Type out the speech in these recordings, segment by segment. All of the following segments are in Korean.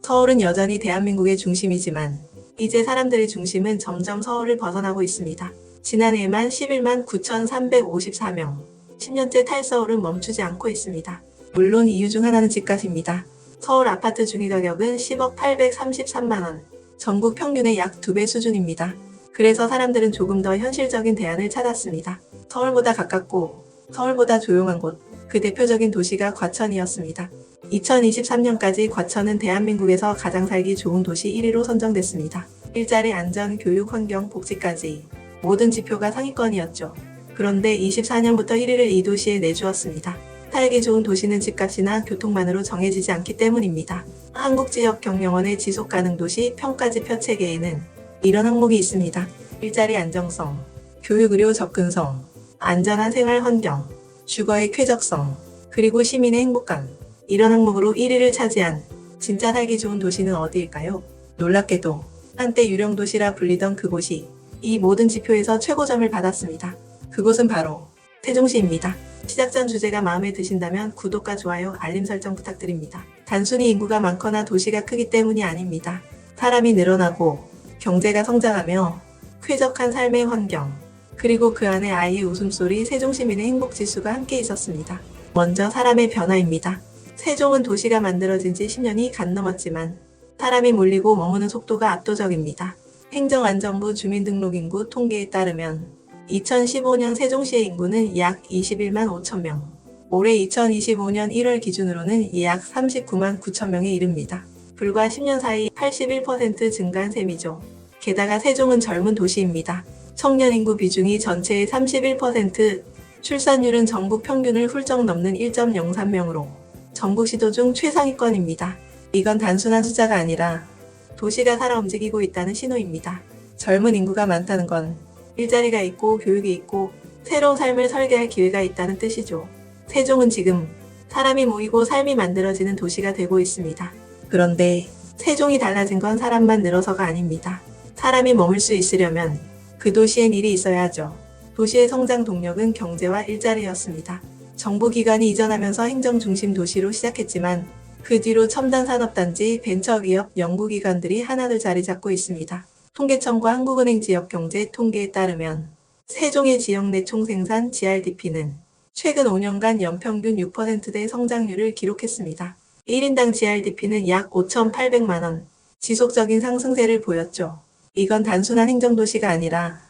서울은 여전히 대한민국의 중심이지만 이제 사람들의 중심은 점점 서울을 벗어나고 있습니다. 지난해에만 11만 9,354명, 10년째 탈서울은 멈추지 않고 있습니다. 물론 이유 중 하나는 집값입니다. 서울 아파트 중위가격은 10억 833만원, 전국 평균의 약 2배 수준입니다. 그래서 사람들은 조금 더 현실적인 대안을 찾았습니다. 서울보다 가깝고 서울보다 조용한 곳, 그 대표적인 도시가 과천이었습니다. 2023년까지 과천은 대한민국에서 가장 살기 좋은 도시 1위로 선정됐습니다. 일자리, 안전, 교육, 환경, 복지까지 모든 지표가 상위권이었죠. 그런데 24년부터 1위를 이 도시에 내주었습니다. 살기 좋은 도시는 집값이나 교통만으로 정해지지 않기 때문입니다. 한국지역경영원의 지속가능도시 평가지표 체계에는 이런 항목이 있습니다. 일자리 안정성, 교육 의료 접근성, 안전한 생활 환경, 주거의 쾌적성, 그리고 시민의 행복감. 이런 항목으로 1위를 차지한 진짜 살기 좋은 도시는 어디일까요? 놀랍게도 한때 유령도시라 불리던 그곳이 이 모든 지표에서 최고점을 받았습니다. 그곳은 바로 세종시입니다. 시작 전 주제가 마음에 드신다면 구독과 좋아요, 알림 설정 부탁드립니다. 단순히 인구가 많거나 도시가 크기 때문이 아닙니다. 사람이 늘어나고 경제가 성장하며 쾌적한 삶의 환경, 그리고 그 안에 아이의 웃음소리, 세종시민의 행복지수가 함께 있었습니다. 먼저 사람의 변화입니다. 세종은 도시가 만들어진 지 10년이 갓 넘었지만 사람이 몰리고 머무는 속도가 압도적입니다. 행정안전부 주민등록인구 통계에 따르면 2015년 세종시의 인구는 약 21만 5천 명, 올해 2025년 1월 기준으로는 약 39만 9천 명에 이릅니다. 불과 10년 사이 81% 증가한 셈이죠. 게다가 세종은 젊은 도시입니다. 청년 인구 비중이 전체의 31%, 출산율은 전국 평균을 훌쩍 넘는 1.03명으로 전국 시도 중 최상위권입니다. 이건 단순한 숫자가 아니라 도시가 살아 움직이고 있다는 신호입니다. 젊은 인구가 많다는 건 일자리가 있고 교육이 있고 새로운 삶을 설계할 기회가 있다는 뜻이죠. 세종은 지금 사람이 모이고 삶이 만들어지는 도시가 되고 있습니다. 그런데 세종이 달라진 건 사람만 늘어서가 아닙니다. 사람이 머물 수 있으려면 그 도시엔 일이 있어야 하죠. 도시의 성장 동력은 경제와 일자리였습니다. 정부기관이 이전하면서 행정중심 도시로 시작했지만 그 뒤로 첨단산업단지, 벤처기업, 연구기관들이 하나둘 자리 잡고 있습니다. 통계청과 한국은행 지역경제 통계에 따르면 세종의 지역 내 총생산 GRDP는 최근 5년간 연평균 6%대 성장률을 기록했습니다. 1인당 GRDP는 약 5,800만원, 지속적인 상승세를 보였죠. 이건 단순한 행정도시가 아니라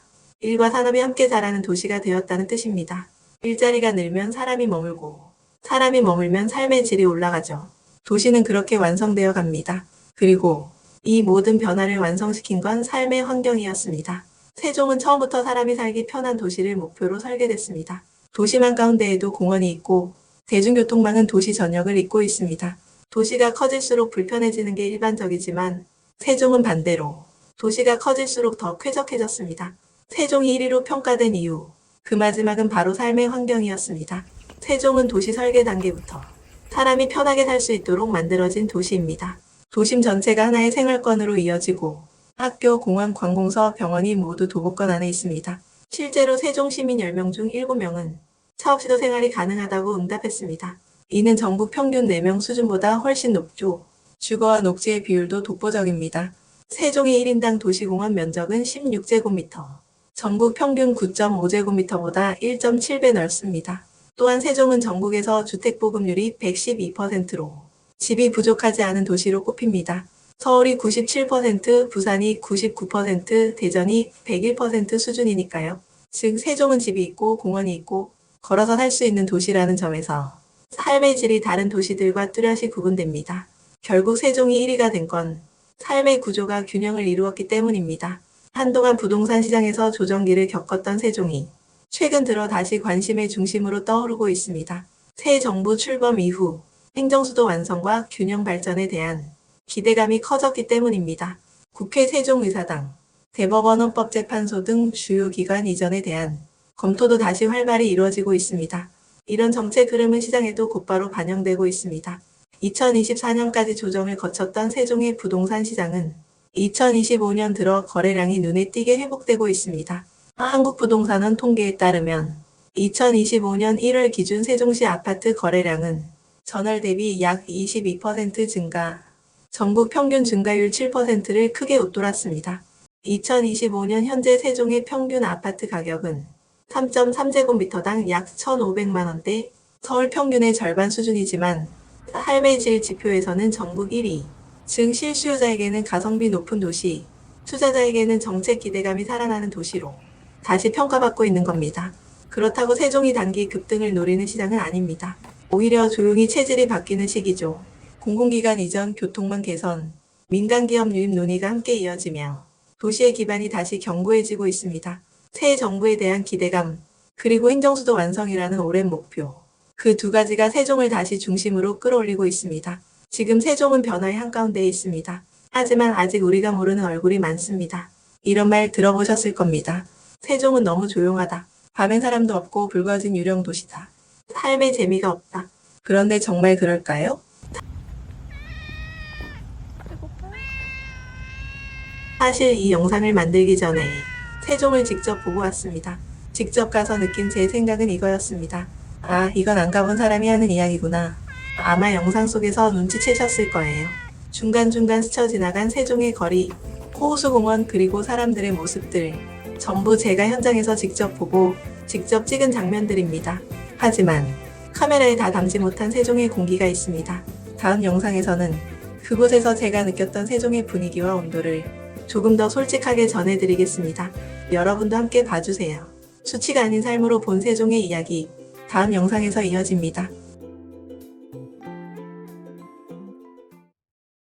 일과 산업이 함께 자라는 도시가 되었다는 뜻입니다. 일자리가 늘면 사람이 머물고 사람이 머물면 삶의 질이 올라가죠. 도시는 그렇게 완성되어 갑니다. 그리고 이 모든 변화를 완성시킨 건 삶의 환경이었습니다. 세종은 처음부터 사람이 살기 편한 도시를 목표로 설계됐습니다. 도시만 가운데에도 공원이 있고 대중교통망은 도시 전역을 잇고 있습니다. 도시가 커질수록 불편해지는 게 일반적이지만 세종은 반대로 도시가 커질수록 더 쾌적해졌습니다. 세종이 1위로 평가된 이유, 그 마지막은 바로 삶의 환경이었습니다. 세종은 도시 설계 단계부터 사람이 편하게 살 수 있도록 만들어진 도시입니다. 도심 전체가 하나의 생활권으로 이어지고 학교, 공원, 관공서, 병원이 모두 도보권 안에 있습니다. 실제로 세종 시민 10명 중 7명은 차 없이도 생활이 가능하다고 응답했습니다. 이는 전국 평균 4명 수준보다 훨씬 높죠. 주거와 녹지의 비율도 독보적입니다. 세종의 1인당 도시공원 면적은 16제곱미터, 전국 평균 9.5제곱미터보다 1.7배 넓습니다. 또한 세종은 전국에서 주택보급률이 112%로 집이 부족하지 않은 도시로 꼽힙니다. 서울이 97%, 부산이 99%, 대전이 101% 수준이니까요. 즉 세종은 집이 있고 공원이 있고 걸어서 살 수 있는 도시라는 점에서 삶의 질이 다른 도시들과 뚜렷이 구분됩니다. 결국 세종이 1위가 된 건 삶의 구조가 균형을 이루었기 때문입니다. 한동안 부동산 시장에서 조정기를 겪었던 세종이 최근 들어 다시 관심의 중심으로 떠오르고 있습니다. 새 정부 출범 이후 행정수도 완성과 균형 발전에 대한 기대감이 커졌기 때문입니다. 국회 세종의사당, 대법원 헌법재판소 등 주요 기관 이전에 대한 검토도 다시 활발히 이루어지고 있습니다. 이런 정책 흐름은 시장에도 곧바로 반영되고 있습니다. 2024년까지 조정을 거쳤던 세종의 부동산 시장은 2025년 들어 거래량이 눈에 띄게 회복되고 있습니다. 한국부동산원 통계에 따르면 2025년 1월 기준 세종시 아파트 거래량은 전월 대비 약 22% 증가, 전국 평균 증가율 7%를 크게 웃돌았습니다. 2025년 현재 세종의 평균 아파트 가격은 3.3제곱미터당 약 1,500만 원대, 서울 평균의 절반 수준이지만 삶의 질 지표에서는 전국 1위, 즉 실수요자에게는 가성비 높은 도시, 투자자에게는 정책 기대감이 살아나는 도시로 다시 평가받고 있는 겁니다. 그렇다고 세종이 단기 급등을 노리는 시장은 아닙니다. 오히려 조용히 체질이 바뀌는 시기죠. 공공기관 이전, 교통망 개선, 민간기업 유입 논의가 함께 이어지며 도시의 기반이 다시 견고해지고 있습니다. 새 정부에 대한 기대감, 그리고 행정수도 완성이라는 오랜 목표. 그 두 가지가 세종을 다시 중심으로 끌어올리고 있습니다. 지금 세종은 변화의 한가운데에 있습니다. 하지만 아직 우리가 모르는 얼굴이 많습니다. 이런 말 들어보셨을 겁니다. 세종은 너무 조용하다. 밤엔 사람도 없고 붉어진 유령 도시다. 삶의 재미가 없다. 그런데 정말 그럴까요? 사실 이 영상을 만들기 전에 세종을 직접 보고 왔습니다. 직접 가서 느낀 제 생각은 이거였습니다. 아, 이건 안 가본 사람이 하는 이야기구나. 아마 영상 속에서 눈치채셨을 거예요. 중간중간 스쳐 지나간 세종의 거리, 호수공원 그리고 사람들의 모습들 전부 제가 현장에서 직접 보고 직접 찍은 장면들입니다. 하지만 카메라에 다 담지 못한 세종의 공기가 있습니다. 다음 영상에서는 그곳에서 제가 느꼈던 세종의 분위기와 온도를 조금 더 솔직하게 전해드리겠습니다. 여러분도 함께 봐주세요. 수치가 아닌 삶으로 본 세종의 이야기 다음 영상에서 이어집니다.